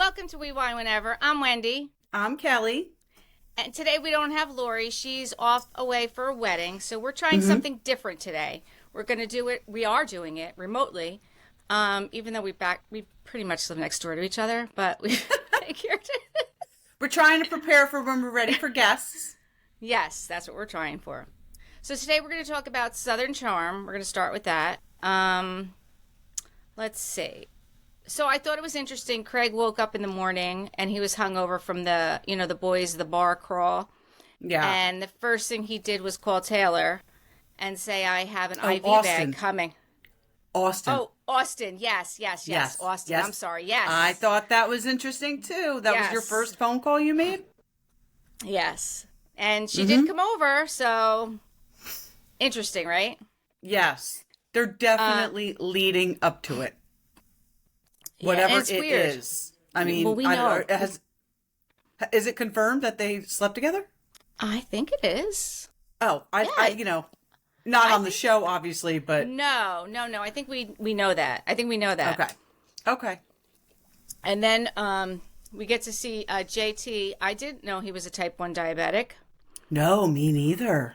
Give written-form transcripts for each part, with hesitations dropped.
welcome to We Wine Whenever. I'm Wendy. I'm Kelly. And today we don't have Lori. She's off away for a wedding. So we're trying something different today. We're going to do it. We are doing it remotely. Even though we pretty much live next door to each other, but we figured. We're trying to prepare for when we're ready for guests. Yes, that's what we're trying for. So today we're going to talk about Southern Charm. We're going to start with that. Let's see. So I thought it was interesting. Craig woke up in the morning and he was hungover from the boys, the bar crawl. Yeah. And the first thing he did was call Taylor and say, I have an IV Austen. bag coming. Austen. Oh, Austen. Yes. Austen. Yes. I'm sorry. Yes. I thought that was interesting too. That was your first phone call you made? Yes. And she did come over. So interesting, right? Yes. They're definitely leading up to it. Whatever it's it weird. is. I mean, well, we know. Is it confirmed that they slept together? I think it is. Oh, not on the show, obviously, but No. I think we know that. Okay. And then we get to see JT. I didn't know he was a type 1 diabetic. No, me neither.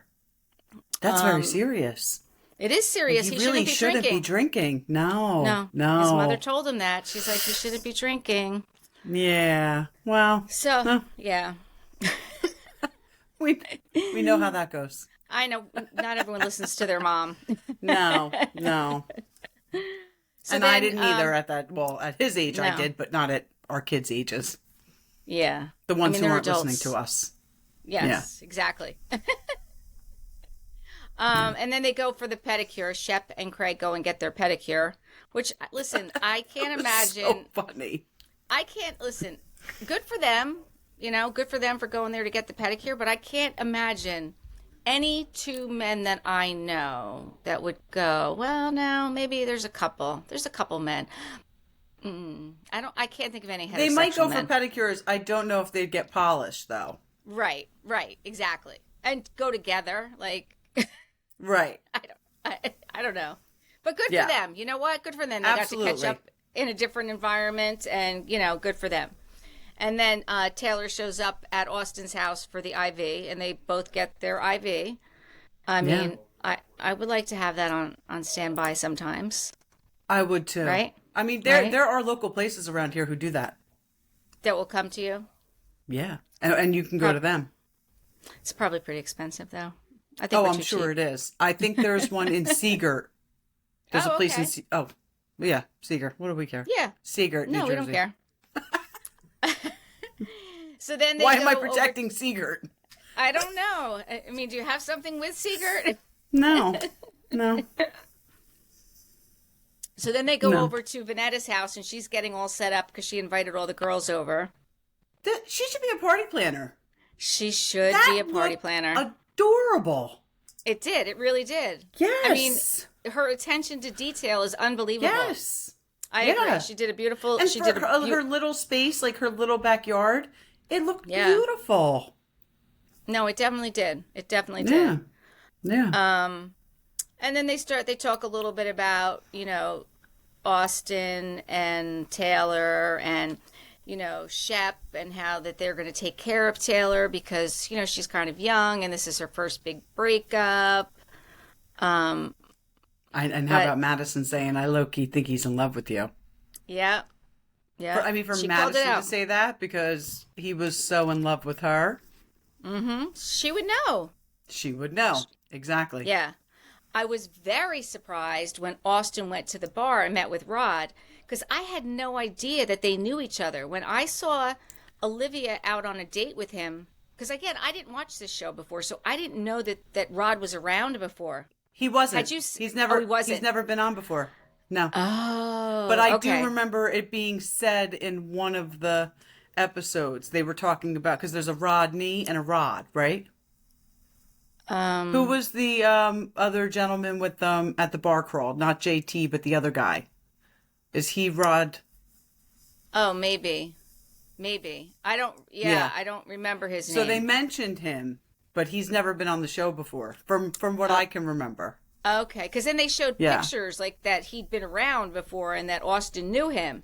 That's very serious. It is serious. He He really shouldn't be drinking. No. His mother told him that. She's like, you shouldn't be drinking. Yeah. Well. So, yeah. We know how that goes. I know. Not everyone listens to their mom. No. So and then, I didn't either at his age no. I did, but not at our kids' ages. Yeah. The ones who they're aren't adults. listening to us. Yes, exactly. And then they go for the pedicure. Shep and Craig go and get their pedicure, which, listen, I can't imagine. So funny. I can't, listen, good for them, good for them for going there to get the pedicure, but I can't imagine any two men that I know that would go, well, no, maybe there's a couple men. I can't think of any heterosexual They might go men. for pedicures. I don't know if they'd get polished, though. Right, exactly. And go together, like... Right. I don't know. But good Yeah. for them. You know what? Good for them. They Absolutely. got to catch up in a different environment and, good for them. And then Taylor shows up at Austin's house for the IV and they both get their IV. I mean, I would like to have that on standby sometimes. I would too. Right? I mean, there are local places around here who do that. That will come to you? Yeah. And you can go to them. It's probably pretty expensive though. I think I'm sure it is. I think there's one in Seagirt. There's a place in Seagirt. What do we care? Yeah. Seagirt, New Jersey. No, we don't care. So then Why am I protecting Seagirt? I don't know. I mean, do you have something with Seagirt? No. So then they go over to Venita's house and she's getting all set up because she invited all the girls over. She should be a party planner. She should be a party planner. Adorable. It did. It really did. Yes. I mean, her attention to detail is unbelievable. Yes. I agree. She did a beautiful... And her little space, like her little backyard, it looked beautiful. No, it definitely did. It definitely did. Yeah. And then they talk a little bit about, Austen and Taylor and... Shep and how that they're going to take care of Taylor because, she's kind of young and this is her first big breakup. And how about Madison saying, I low-key think he's in love with you? Yeah. Yeah. For Madison to say that because he was so in love with her. Mm-hmm. She would know. She would know. Exactly. Yeah. I was very surprised when Austen went to the bar and met with Rod because I had no idea that they knew each other. When I saw Olivia out on a date with him, because again, I didn't watch this show before, so I didn't know that Rod was around before. He wasn't. He's never been on before. No. Oh. But I do remember it being said in one of the episodes. They were talking about, because there's a Rodney and a Rod, right? Who was the other gentleman with them at the bar crawl? Not JT, but the other guy. Is he Rod? Oh, maybe. I don't remember his name. So they mentioned him, but he's never been on the show before, from what I can remember. Okay, because then they showed pictures like that he'd been around before and that Austen knew him.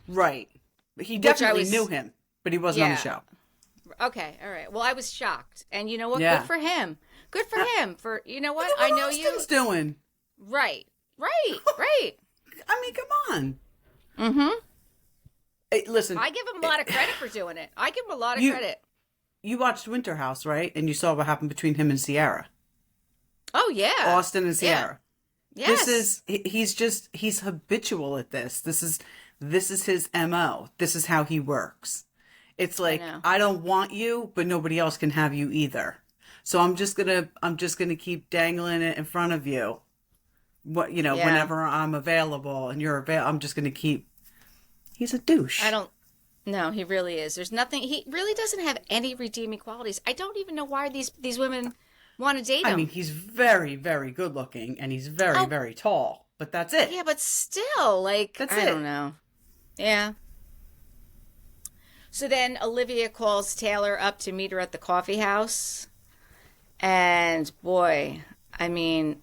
Right. He definitely was- knew him, but he wasn't on the Yeah. show. Okay, all right. Well, I was shocked. And you know what? Yeah. Good for him. Good for him. For you know what? Look at I know Austin's doing. Right. Right. I mean, come on. Mm-hmm. Hey, listen. I give him a lot of credit for doing it. I give him a lot of credit. You watched Winter House, right? And you saw what happened between him and Sierra. Oh yeah. Austin and Sierra. Yeah. Yes. He's habitual at this. This is his MO. This is how he works. It's like, I don't want you, but nobody else can have you either. So I'm just gonna keep dangling it in front of you. Whenever I'm available and you're available, I'm just gonna keep. He's a douche. No, he really is. There's nothing. He really doesn't have any redeeming qualities. I don't even know why these women want to date him. I mean, he's very, very good looking and he's very, very tall. But that's it. Yeah, but still, like, I don't know. Yeah. So then Olivia calls Taylor up to meet her at the coffee house. And boy, I mean,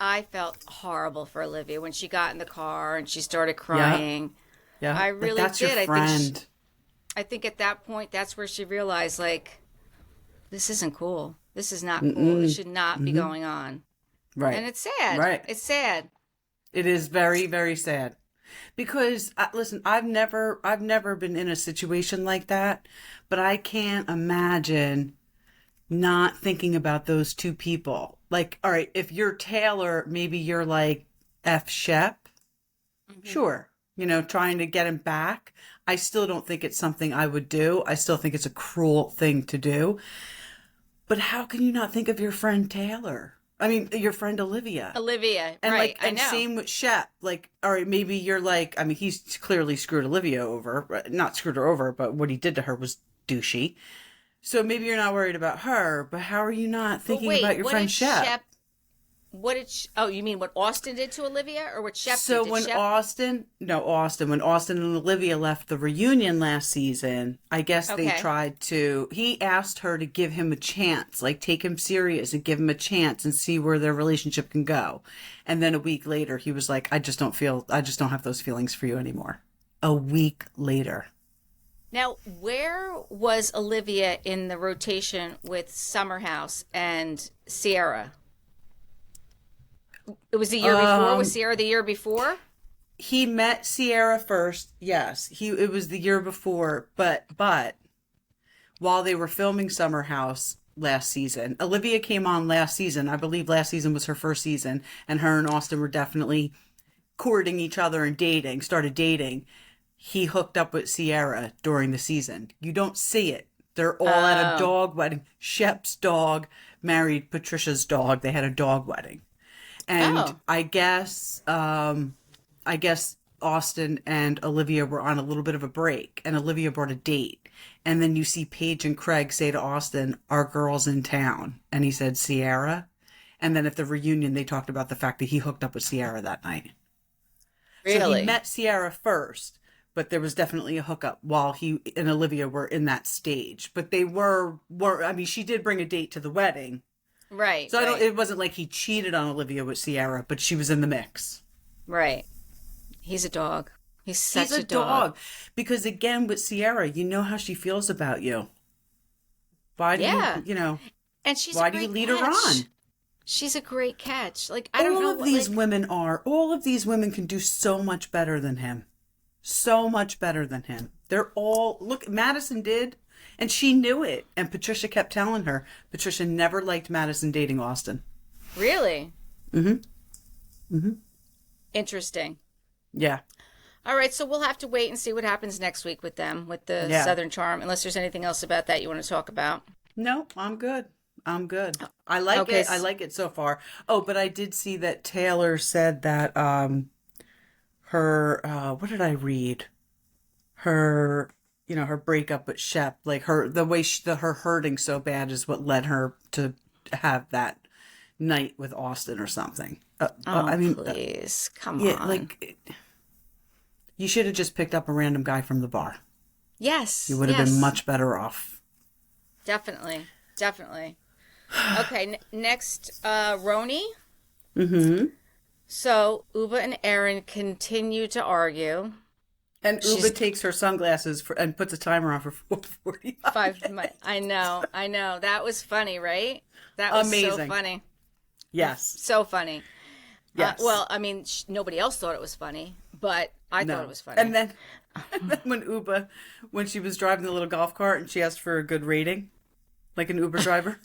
I felt horrible for Olivia when she got in the car and she started crying. Yeah. I really that's did. Your friend. I think at that point, that's where she realized, like, this isn't cool. This is not cool. This should not be going on. Right. And it's sad. Right. It's sad. It is very, very sad. Because listen, I've never been in a situation like that, but I can't imagine not thinking about those two people. Like, all right, if you're Taylor, maybe you're like F. Shep. Sure. Trying to get him back. I still don't think it's something I would do. I still think it's a cruel thing to do. But how can you not think of your friend Taylor? I mean, your friend Olivia. And right. I know. Same with Shep. Like, all right, maybe you're like, I mean, he's clearly screwed Olivia over. Not screwed her over, but what he did to her was douchey. So maybe you're not worried about her, but how are you not thinking about your friend Shep? Oh, you mean what Austen did to Olivia, or what Shep did? So when Austen and Olivia left the reunion last season, I guess they tried to, he asked her to give him a chance, like take him serious and give him a chance and see where their relationship can go. And then a week later, he was like, I just don't have those feelings for you anymore. A week later. Now, where was Olivia in the rotation with Summerhouse and Sierra? It was the year before. Was Sierra the year before? He met Sierra first. Yes, it was the year before. But while they were filming Summer House last season, Olivia came on last season. I believe last season was her first season, and her and Austen were definitely courting each other and started dating. He hooked up with Sierra during the season. You don't see it. They're all at a dog wedding. Shep's dog married Patricia's dog. They had a dog wedding. And I guess Austen and Olivia were on a little bit of a break, and Olivia brought a date. And then you see Paige and Craig say to Austen, "Our girl's in town." And he said, "Sierra?" And then at the reunion, they talked about the fact that he hooked up with Sierra that night. Really? So he met Sierra first, but there was definitely a hookup while he and Olivia were in that stage. But they were I mean, she did bring a date to the wedding. Right. So it wasn't like he cheated on Olivia with Sierra, but she was in the mix. Right. He's a dog. He's such a dog. Because again, with Sierra, you know how she feels about you. Why do and she's why do you lead her on? She's a great catch. Like, I don't know. All of these women can do so much better than him. So much better than him. Look, Madison did. And she knew it. And Patricia kept telling her. Patricia never liked Madison dating Austen. Really? Mm-hmm. Mm-hmm. Interesting. Yeah. All right, so we'll have to wait and see what happens next week with them, with the Southern Charm, unless there's anything else about that you want to talk about. No, I'm good. I like it. I like it so far. Oh, but I did see that Taylor said that her what did I read? Her her breakup with Shep, like her hurting so bad is what led her to have that night with Austen or something. I mean, please, come on. Like you should have just picked up a random guy from the bar. Yes. You would have been much better off. Definitely. Okay, next, RHONY. Mm-hmm. So Ubah and Erin continue to argue. And Ubah takes her sunglasses and puts a timer on for 4:45. I know. That was funny, right? That was amazing. So funny. Yes. So funny. Yes. Well, I mean, nobody else thought it was funny, but I thought it was funny. And then when Ubah, when she was driving the little golf cart and she asked for a good rating, like an Uber driver.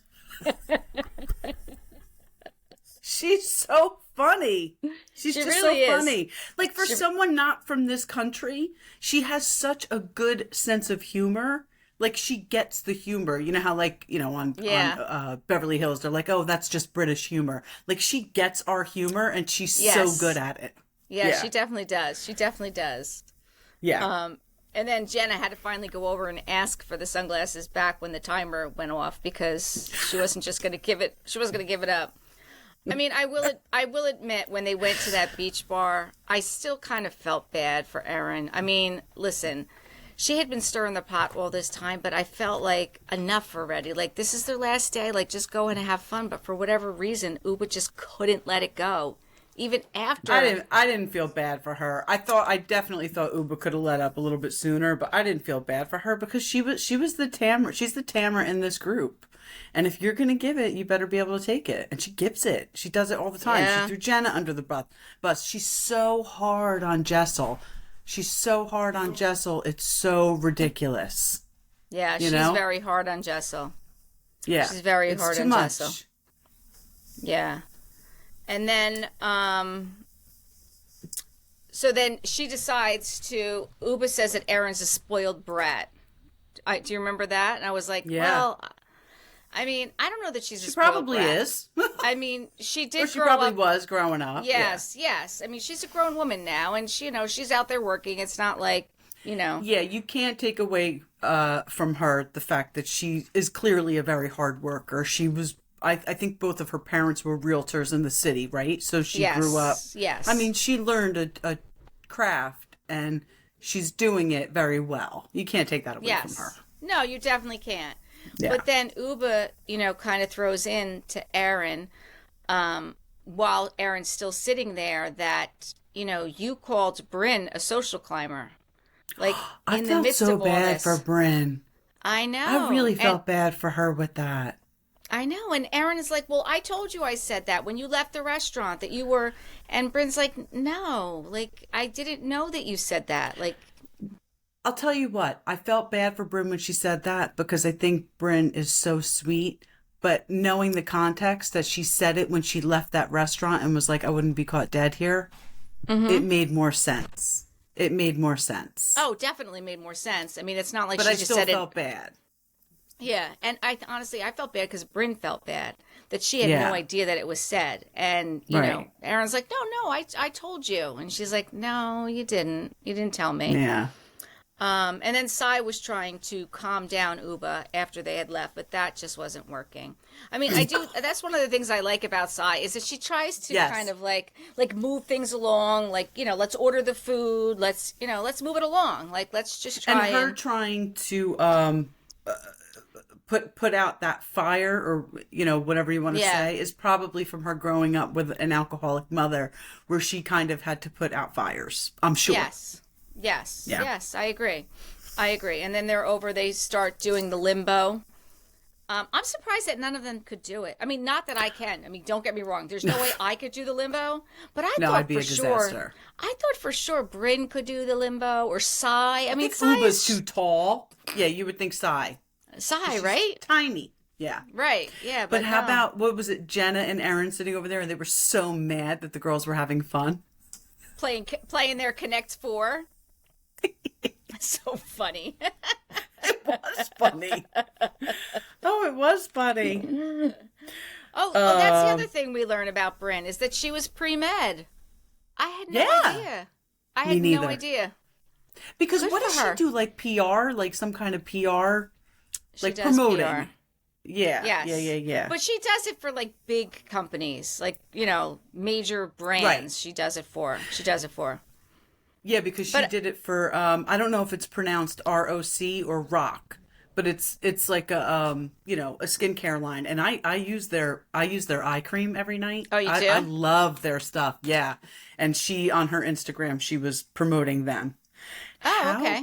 She's so funny. She's just really so funny. Like, for someone not from this country, she has such a good sense of humor. Like, she gets the humor. You know how, like, you know, on Beverly Hills, they're like, oh, that's just British humor. Like, she gets our humor, and she's so good at it. Yeah, she definitely does. She definitely does. Yeah. And then Jenna had to finally go over and ask for the sunglasses back when the timer went off, because she wasn't just going to give it. She wasn't going to give it up. I mean, I will admit, when they went to that beach bar, I still kind of felt bad for Erin. I mean, listen, she had been stirring the pot all this time, but I felt like enough already. Like, this is their last day. Like, just go in and have fun. But for whatever reason, Ubah just couldn't let it go. Even after. I didn't feel bad for her. I definitely thought Ubah could have let up a little bit sooner, but I didn't feel bad for her because she was the Tamara. She's the Tamara in this group. And if you're going to give it, you better be able to take it. And she gives it. She does it all the time. Yeah. She threw Jenna under the bus. She's so hard on Jessel. It's so ridiculous. Yeah, she's very hard on Jessel. Yeah. She's very hard on Jessel. Yeah. And then, so then she decides to, Ubah says that Erin's a spoiled brat. Do you remember that? And I was like, well, I mean, I don't know that she's a spoiled probably brat. Is. I mean, she did. Or she probably was growing up. Yes. I mean, she's a grown woman now, and she, she's out there working. It's not like, Yeah, you can't take away from her the fact that she is clearly a very hard worker. She was. I think both of her parents were realtors in the city, right? So she grew up. Yes. I mean, she learned a craft, and she's doing it very well. You can't take that away from her. No, you definitely can't. Yeah. But then Ubah, kind of throws in to Erin, while Erin's still sitting there, that, you called Bryn a social climber. Like, in the midst of all this. I felt so bad for Bryn. I know. I really felt bad for her with that. I know. And Erin is like, well, I told you I said that when you left the restaurant, that you were, and Bryn's like, no, like, I didn't know that you said that. Like, I'll tell you what, I felt bad for Bryn when she said that, because I think Bryn is so sweet. But knowing the context that she said it when she left that restaurant and was like, I wouldn't be caught dead here, it made more sense. Oh, definitely made more sense. I mean, it's not like she just said it. But I still felt bad. Yeah, and I felt bad because Bryn felt bad that she had no idea that it was said. And, you know, Erin's like, no, I told you. And she's like, no, you didn't. You didn't tell me. Yeah. And then Sai was trying to calm down Ubah after they had left, but that just wasn't working. I mean, that's one of the things I like about Sai, is that she tries to kind of like move things along, like, let's order the food, let's move it along. Like, let's just try. And her trying to put out that fire, or, whatever you want to say, is probably from her growing up with an alcoholic mother, where she kind of had to put out fires, I'm sure. Yes, I agree. And then they start doing the limbo. I'm surprised that none of them could do it. I mean, not that I can. I mean, don't get me wrong. There's no way I could do the limbo, but I'd be a disaster. I thought for sure Bryn could do the limbo, or Sai. I mean, Sai Ubah's too tall. Yeah, you would think Sai. Sai, right? Tiny. Yeah. Right. Yeah. But how about, what was it, Jenna and Erin sitting over there, and they were so mad that the girls were having fun? Playing their Connect 4. So funny. It was funny. Oh, it was funny. Oh, that's the other thing we learn about Bryn, is that she was pre-med. I had no idea. I had no idea. Because what does she do? Like PR? Like some kind of PR? Like promoting? PR. Yeah. Yes. Yeah. But she does it for like big companies, like, major brands. Right. She does it for. Yeah, because she did it for, I don't know if it's pronounced ROC or ROC, but it's like a skincare line. And I use their eye cream every night. Oh, you do? I love their stuff. Yeah. And she, on her Instagram, she was promoting them. Oh, okay.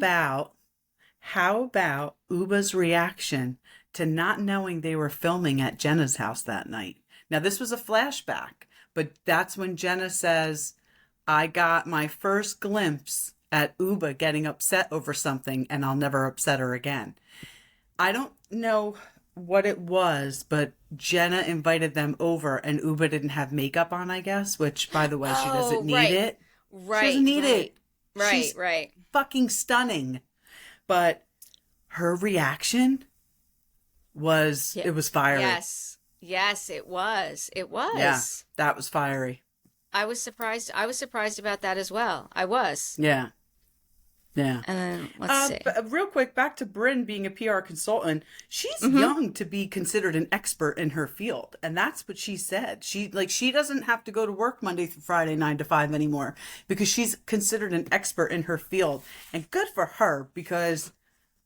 How about Ubah's reaction to not knowing they were filming at Jenna's house that night? Now, this was a flashback, but that's when Jenna says, I got my first glimpse at Ubah getting upset over something, and I'll never upset her again. I don't know what it was, but Jenna invited them over, and Ubah didn't have makeup on, I guess, which, by the way, she doesn't need it. Right. She doesn't need it. Right. She's fucking stunning. But her reaction was, it was fiery. Yes, it was. It was. Yeah, that was fiery. I was surprised about that as well. I was. Yeah. And then, let's see. But real quick, back to Brynn being a PR consultant. She's young to be considered an expert in her field. And that's what she said. She doesn't have to go to work Monday through Friday, 9 to 5 anymore, because she's considered an expert in her field. And good for her, because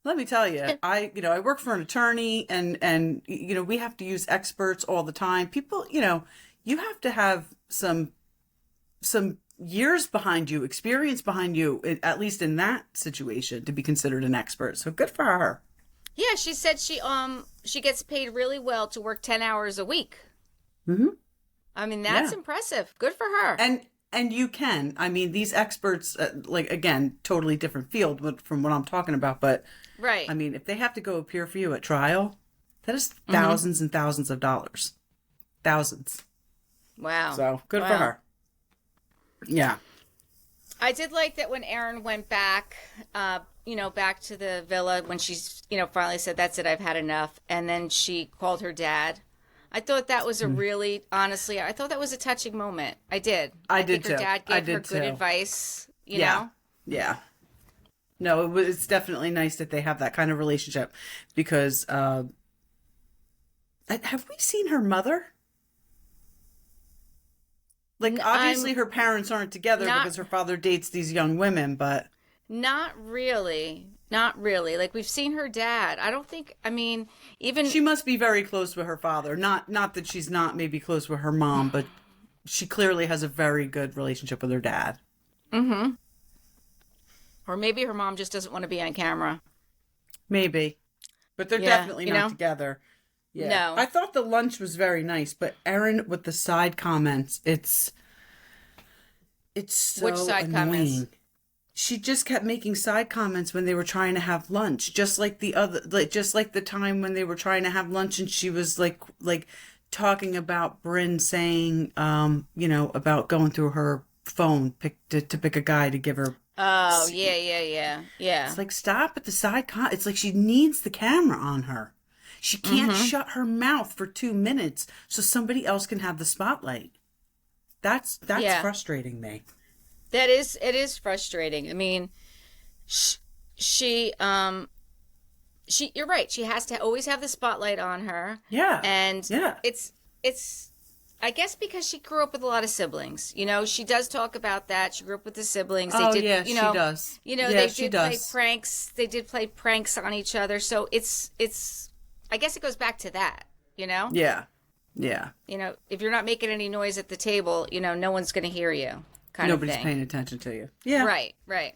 let me tell you, I work for an attorney, and we have to use experts all the time. People, you have to have some years behind you, experience behind you, at least in that situation, to be considered an expert. So good for her. Yeah, she said she gets paid really well to work 10 hours a week. Mm-hmm. I mean, that's impressive. Good for her. And you can. I mean, these experts, again, totally different field from what I'm talking about. But, right. I mean, if they have to go appear for you at trial, that is thousands and thousands of dollars. Thousands. Wow. So good for her. Yeah. I did like that when Erin went back, back to the villa, when she's, finally said, that's it, I've had enough. And then she called her dad. I thought that was a really, honestly, I thought that was a touching moment. I did. I did think her too. dad gave her good advice, you know? Yeah. No, it's definitely nice that they have that kind of relationship, because have we seen her mother? Like, obviously her parents aren't together because her father dates these young women, but... Not really. Like, we've seen her dad. I don't think, even... She must be very close with her father. Not that she's not maybe close with her mom, but she clearly has a very good relationship with her dad. Mm-hmm. Or maybe her mom just doesn't want to be on camera. Maybe. But they're definitely not together. Yeah. No. I thought the lunch was very nice, but Erin with the side comments, it's so Which side annoying. comments? She just kept making side comments when they were trying to have lunch, just like the time when they were trying to have lunch, and she was like talking about Brynn saying, about going through her phone to pick a guy to give her. Oh, yeah. It's like, stop at the side it's like she needs the camera on her. She can't shut her mouth for 2 minutes so somebody else can have the spotlight. That's frustrating me. It is frustrating. I mean, she you're right. She has to always have the spotlight on her. Yeah. And it's I guess because she grew up with a lot of siblings. She does talk about that. She grew up with the siblings. She does. They did play pranks. They did play pranks on each other. So it's I guess it goes back to that, Yeah. Yeah. If you're not making any noise at the table, no one's going to hear you. Nobody's paying attention to you. Yeah. Right.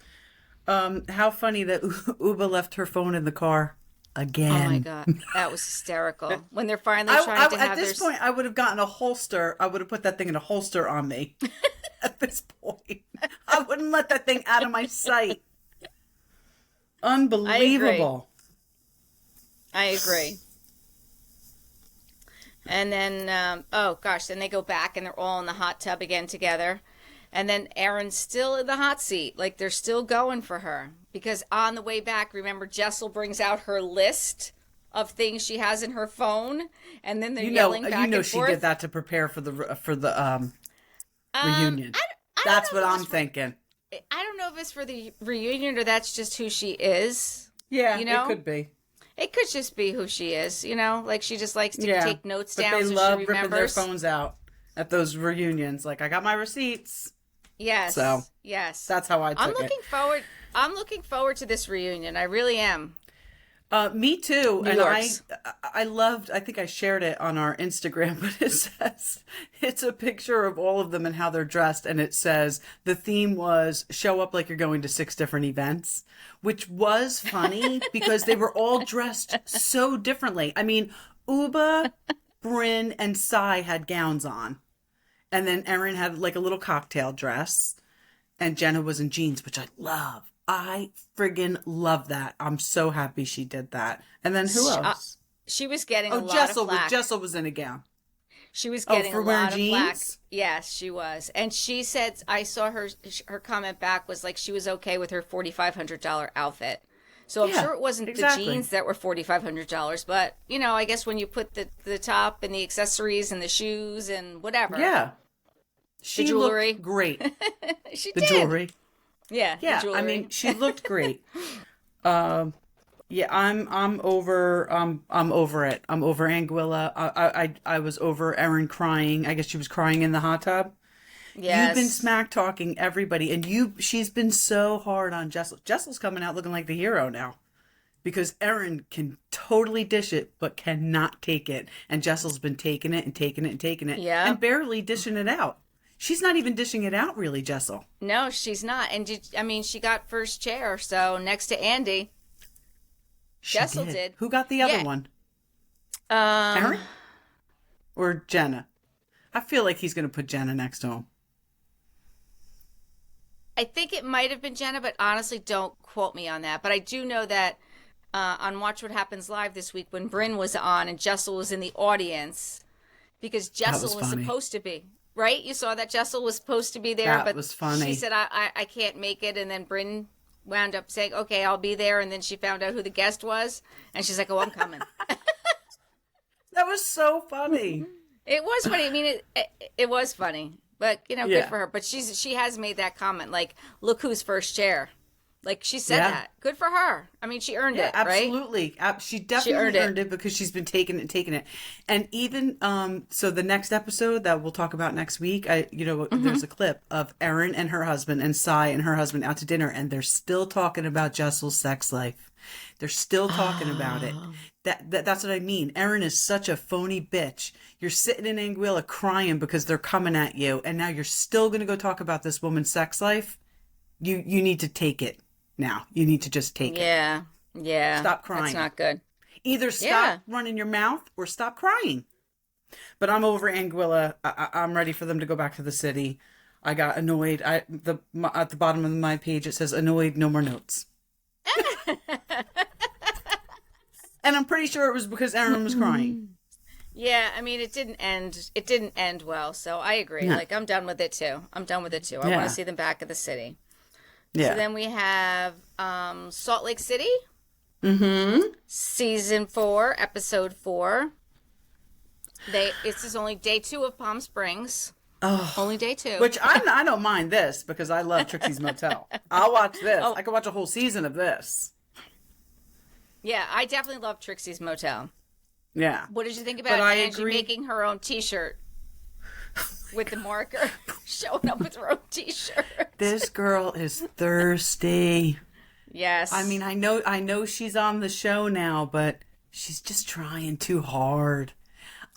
How funny that Ubah left her phone in the car again. Oh my God. That was hysterical. When they're finally trying to have at this point, I would have gotten a holster. I would have put that thing in a holster on me. At this point, I wouldn't let that thing out of my sight. Unbelievable. I agree. And then, then they go back and they're all in the hot tub again together. And then Erin's still in the hot seat. Like, they're still going for her. Because on the way back, remember, Jessel brings out her list of things she has in her phone. And then they're yelling back and forth. She did that to prepare for the reunion. That's what I'm thinking. I don't know if it's for the reunion or that's just who she is. Yeah, it could be. It could just be who she is, like she just likes to take notes down. But they so love she ripping remembers. their phones out at those reunions. Like, I got my receipts. Yes. So yes, that's how I took it. I'm looking forward to this reunion. I really am. Me too. New And York's. I loved, I think I shared it on our Instagram, but it says, it's a picture of all of them and how they're dressed. And it says the theme was show up like you're going to 6 different events, which was funny because they were all dressed so differently. I mean, Ubah, Bryn, and Sai had gowns on. And then Erin had like a little cocktail dress. And Jenna was in jeans, which I love. I friggin' love that. I'm so happy she did that. And then who else? She was getting a lot Jessel of flack. Jessel was in a gown. She was getting for a wearing lot of flack. jeans? Yes, she was. And she said, I saw her comment back was like she was okay with her $4,500 outfit. So I'm sure it wasn't exactly. the jeans that were $4,500, but you know, I guess when you put the top and the accessories and the shoes and whatever. Yeah. She jewelry. looked great. She The did. jewelry. Yeah. Yeah. The jewelry. I mean, she looked great. Yeah, I'm over it. I'm over Anguilla. I was over Erin crying. I guess she was crying in the hot tub. Yes. You've been smack talking everybody, and she's been so hard on Jessel. Jessel's coming out looking like the hero now. Because Erin can totally dish it, but cannot take it. And Jessel's been taking it and taking it and taking it. Yeah. And barely dishing it out. She's not even dishing it out, really, Jessel. No, she's not. And she got first chair, so next to Andy. Jessel did. Who got the other one? Erin? Or Jenna? I feel like he's going to put Jenna next to him. I think it might have been Jenna, but honestly, don't quote me on that. But I do know that on Watch What Happens Live this week, when Bryn was on and Jessel was in the audience, because Jessel was supposed to be. Right? You saw that Jessel was supposed to be there, but was funny. She said, I can't make it. And then Bryn wound up saying, okay, I'll be there. And then she found out who the guest was. And she's like, oh, I'm coming. That was so funny. It was funny. I mean, it was funny. But, you know, Yeah. good for her. But she has made that comment, like, look who's first chair. Like, she said that. Good for her. I mean, she earned it, right? Absolutely. She definitely earned it because she's been taking it and taking it. And even, so the next episode that we'll talk about next week, there's a clip of Erin and her husband and Sai and her husband out to dinner, and they're still talking about Jessel's sex life. They're still talking about it. That's what I mean. Erin is such a phony bitch. You're sitting in Anguilla crying because they're coming at you, and now you're still going to go talk about this woman's sex life? You need to take it. Now you need to just take it. Yeah. Stop crying. That's not good. Either stop running your mouth or stop crying. But I'm over Anguilla. I'm ready for them to go back to the city. I got annoyed. At the bottom of my page it says annoyed, no more notes. And I'm pretty sure it was because Erin was crying. Yeah, I mean, it didn't end well. So I agree. No. Like, I'm done with it too. I want to see them back at the city. Yeah. So then we have Salt Lake City. Mm-hmm. Season 4, episode 4. This is only day 2 of Palm Springs. Oh, only day 2. Which I don't mind this because I love Trixie's Motel. I'll watch this. I could watch a whole season of this. Yeah, I definitely love Trixie's Motel. Yeah. What did you think about Angie making her own T-shirt with the marker, showing up with her own T-shirt? This girl is thirsty. Yes. I mean, I know she's on the show now, but she's just trying too hard.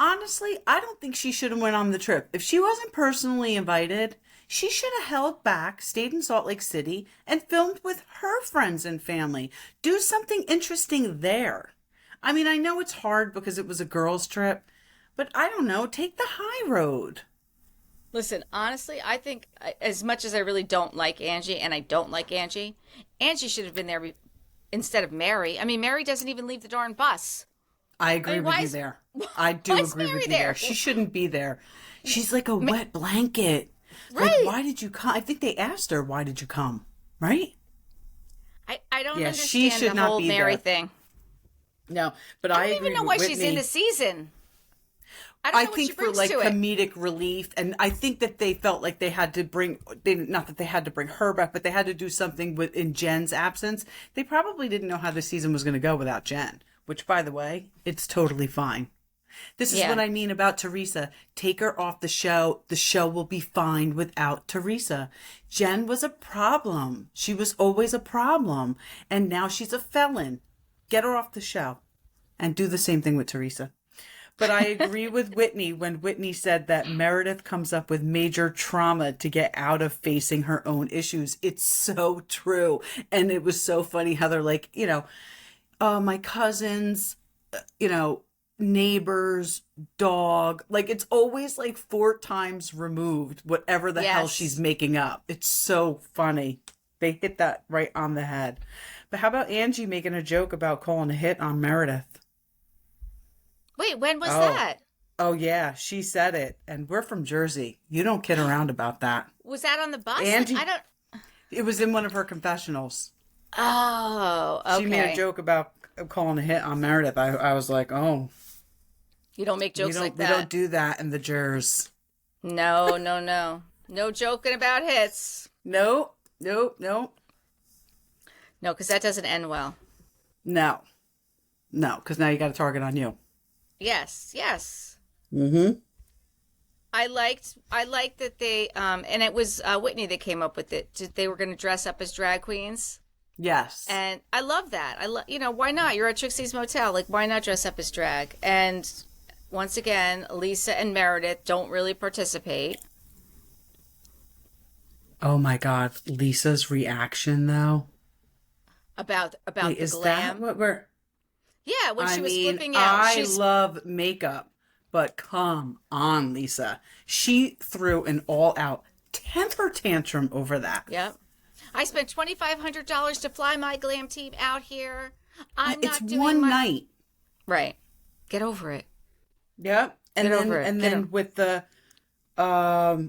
Honestly, I don't think she should have went on the trip. If she wasn't personally invited, she should have held back, stayed in Salt Lake City, and filmed with her friends and family. Do something interesting there. I mean, I know it's hard because it was a girls' trip, but I don't know, take the high road. Listen, honestly, I think as much as I really don't like Angie, and I don't like Angie should have been there instead of Mary. I mean, Mary doesn't even leave the darn bus. I agree with you there. I do agree with you there. She shouldn't be there. She's like a wet blanket. Right. Like, why did you come? I think they asked her, why did you come? Right? I don't understand she should the not whole be Mary there. thing. No, but I I don't agree even know with why she's in Whitney. the season. I don't know what think she for brings like to it. comedic relief, and I think that they felt like they had to bring, not that they had to bring her back, but they had to do something in Jen's absence. They probably didn't know how the season was going to go without Jen, which, by the way, it's totally fine. This is what I mean about Teresa. Take her off the show. The show will be fine without Teresa. Jen was a problem. She was always a problem. And now she's a felon. Get her off the show and do the same thing with Teresa. But I agree with Whitney when Whitney said that Meredith comes up with major trauma to get out of facing her own issues. It's so true. And it was so funny how they're like, my cousins, neighbors, dog. Like, it's always like 4 times removed, whatever the hell she's making up. It's so funny. They hit that right on the head. But how about Angie making a joke about calling a hit on Meredith? Wait, when was that? Oh, yeah. She said it. And we're from Jersey. You don't kid around about that. Was that on the bus? Angie, it was in one of her confessionals. Oh, okay. She made a joke about calling a hit on Meredith. I was like, oh. You don't make jokes like that. We don't do that in the Jers. No. No joking about hits. No. No, because that doesn't end well. No, because now you got a target on you. Yes. Mm-hmm. I liked that they, and it was Whitney that came up with it. They were going to dress up as drag queens. Yes. And I love that. Why not? You're at Trixie's Motel. Like, why not dress up as drag? And once again, Lisa and Meredith don't really participate. Oh my God, Lisa's reaction though. About Wait, the is glam. That what we're? Yeah, when she was flipping out. I love makeup, but come on, Lisa. She threw an all-out temper tantrum over that. Yep. I spent $2,500 to fly my glam team out here. I'm it's not doing one night. Right. Get over it. Yep. And Get then over it. and then with the well,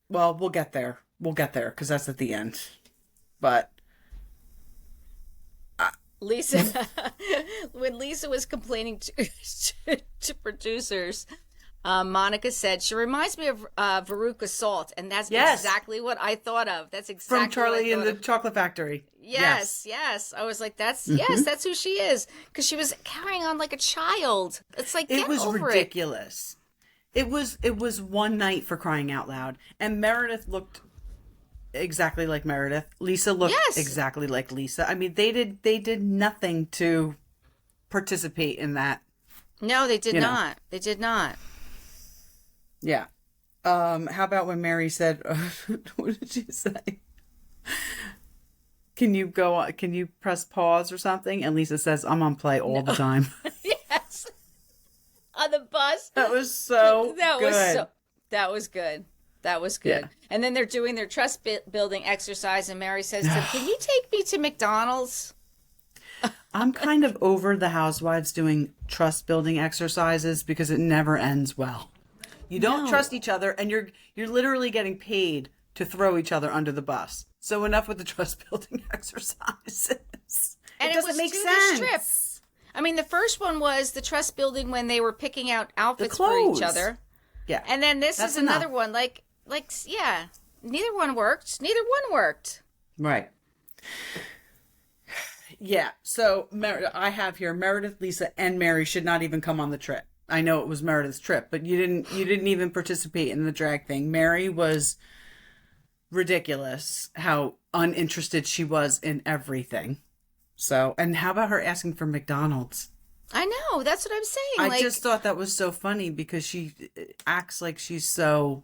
we'll get there. We'll get there because that's at the end. But Lisa, when Lisa was complaining to producers, Monica said, she reminds me of Veruca Salt, and that's exactly what I thought of. That's exactly from Charlie and the Chocolate Factory. Yes. I was like, that's who she is, because she was carrying on like a child. It's like, it was over ridiculous. It was one night, for crying out loud, and Meredith looked exactly like Meredith. Lisa looked exactly like Lisa. I mean, they did nothing to participate in that. No, they did not. They did not. Yeah. How about when Mary said, what did she say? Can you press pause or something? And Lisa says, I'm on play all the time. Yes. On the bus. That was so good. That was good. That was good. Yeah. And then they're doing their trust building exercise, and Mary says to them, can you take me to McDonald's? I'm kind of over the housewives doing trust building exercises because it never ends well. You don't trust each other, and you're literally getting paid to throw each other under the bus. So enough with the trust building exercises. And it doesn't make sense. The strip. I mean, the first one was the trust building when they were picking out outfits for each other. Yeah. And then this is another one. Like, yeah, neither one worked. Right. Yeah. So I have here Meredith, Lisa, and Mary should not even come on the trip. I know it was Meredith's trip, but you didn't even participate in the drag thing. Mary was ridiculous how uninterested she was in everything. So, and how about her asking for McDonald's? I know, that's what I'm saying. I just thought that was so funny because she acts like she's so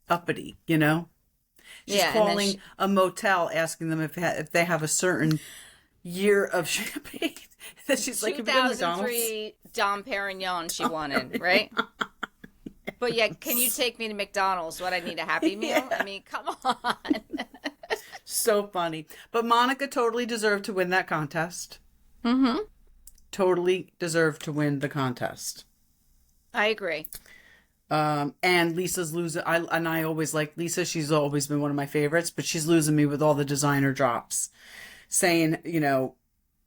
uppity, you know? She's calling a motel, asking them if they have a certain year of champagne. That she's like, have you got McDonald's? 2003 Dom Perignon she wanted, right? But yeah, can you take me to McDonald's? What, I need a Happy Meal? Yeah. I mean, come on. So funny. But Monica totally deserved to win that contest. Mm-hmm. Totally deserved to win the contest. I agree. And Lisa's losing. I always like Lisa. She's always been one of my favorites, but she's losing me with all the designer drops. Saying,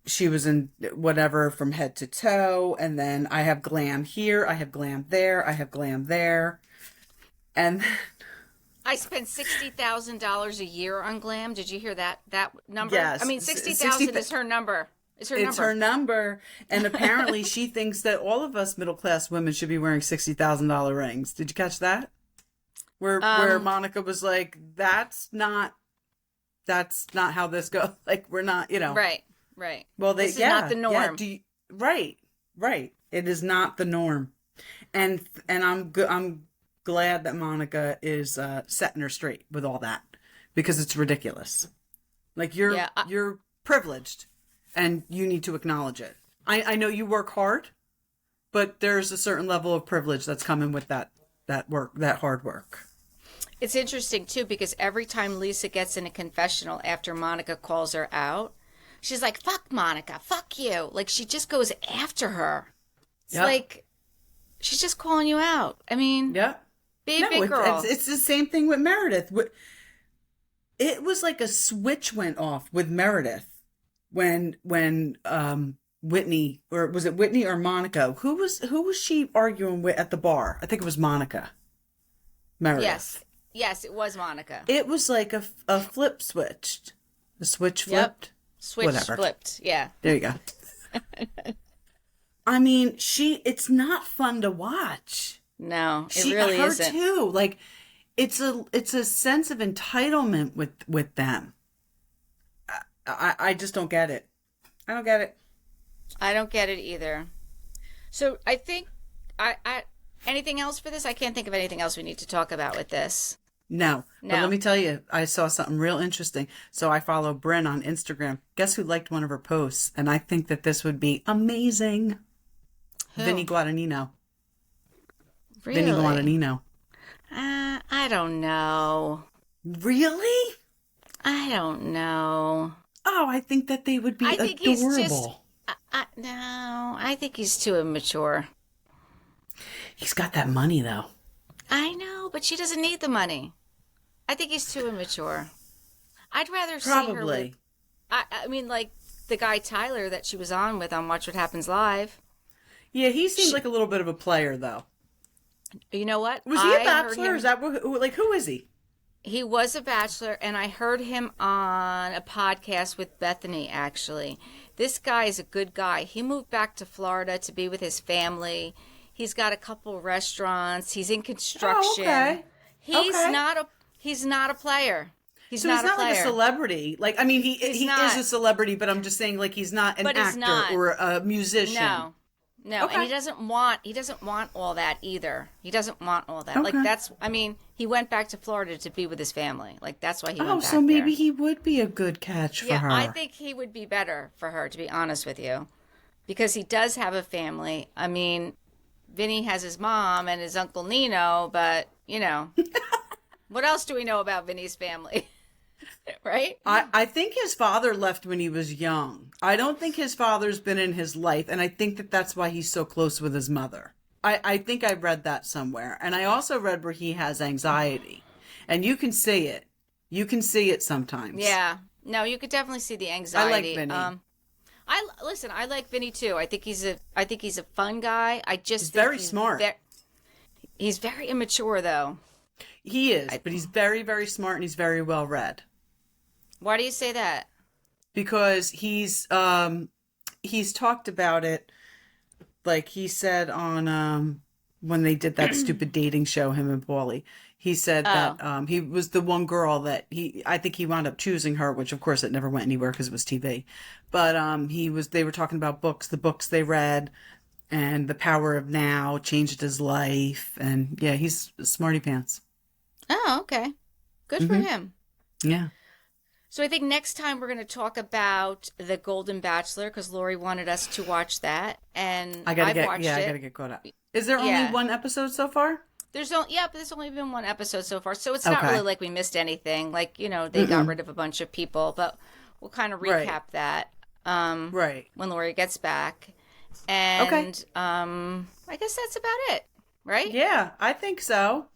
she was in whatever from head to toe, and then I have glam here, I have glam there, I have glam there. And I spent $60,000 a year on glam. Did you hear that number? Yes. I mean, 60,000 is her number. It's her number. And apparently she thinks that all of us middle-class women should be wearing $60,000 rings. Did you catch that? Where Monica was like, that's not how this goes. Like, we're not, Right. Right. Well, this is not the norm. Right. It is not the norm, and I'm glad that Monica is setting her straight with all that, because it's ridiculous. Like you're privileged, and you need to acknowledge it. I know you work hard, but there's a certain level of privilege that's coming with that hard work. It's interesting too, because every time Lisa gets in a confessional after Monica calls her out, she's like, "Fuck Monica, fuck you!" Like she just goes after her. It's like she's just calling you out. I mean, be a big girl. It's the same thing with Meredith. It was like a switch went off with Meredith when Whitney, or was it Whitney or Monica? Who was she arguing with at the bar? I think it was Monica. Meredith. Yes, it was Monica. It was like a flip switched. The switch flipped. Flipped. Yeah. There you go. I mean, it's not fun to watch. No, it really isn't. Her too. Like, it's a sense of entitlement with them. I just don't get it. I don't get it. I don't get it either. So I think anything else for this? I can't think of anything else we need to talk about with this. No. But let me tell you, I saw something real interesting. So I follow Bryn on Instagram. Guess who liked one of her posts? And I think that this would be amazing. Who? Vinny Guadagnino. Really? Vinny Guadagnino. I don't know. Really? I don't know. Oh, I think that they would be adorable. No, I think he's too immature. He's got that money, though. I know, but she doesn't need the money. I think he's too immature. I'd rather see her with... I mean, like the guy Tyler that she was on with on Watch What Happens Live. Yeah, he seems like a little bit of a player, though. You know what? Was he a bachelor? Is that who is he? He was a bachelor, and I heard him on a podcast with Bethany, actually. This guy is a good guy. He moved back to Florida to be with his family. He's got a couple Oh, restaurants. He's in construction. Okay. He's not a player. He's not like a celebrity. Like, I mean, he is a celebrity, but I'm just saying, like, he's not an actor or a musician. No, okay. And he doesn't want all that either. He doesn't want all that. Okay. Like he went back to Florida to be with his family. Like that's why he went back so maybe he would be a good catch for her. Yeah, I think he would be better for her, to be honest with you. Because he does have a family. I mean, Vinny has his mom and his Uncle Nino, but, you know, what else do we know about Vinny's family? Right? I think his father left when he was young. I don't think his father's been in his life, and I think that that's why he's so close with his mother. I think I read that somewhere. And I also read where he has anxiety. And you can see it. You can see it sometimes. Yeah. No, you could definitely see the anxiety. I like Vinny. I like Vinny too. I think he's a fun guy. He's very smart. He's very immature though. He is, but he's very, very smart and he's very well read. Why do you say that? Because he's talked about it, like he said on when they did that stupid dating show, him and Paulie. He said that he was the one girl that I think he wound up choosing her, which of course it never went anywhere because it was TV. But they were talking about the books they read, and The Power of Now changed his life, and yeah, he's smarty pants. Oh, okay. Good for him. Yeah. So I think next time we're going to talk about The Golden Bachelor because Lori wanted us to watch that, and I gotta get caught up. Is there only one episode so far? But there's only been one episode so far, so it's not really like we missed anything. Like, you know, they got rid of a bunch of people, but we'll kind of recap that when Lori gets back. And I guess that's about it, right? Yeah, I think so.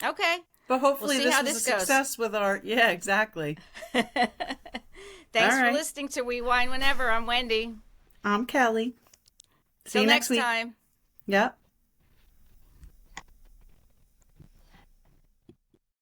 Okay. But hopefully this was a success with our... Yeah, exactly. Thanks for listening to We Wine Whenever. I'm Wendy. I'm Kelly. See you next week. Time. Yep.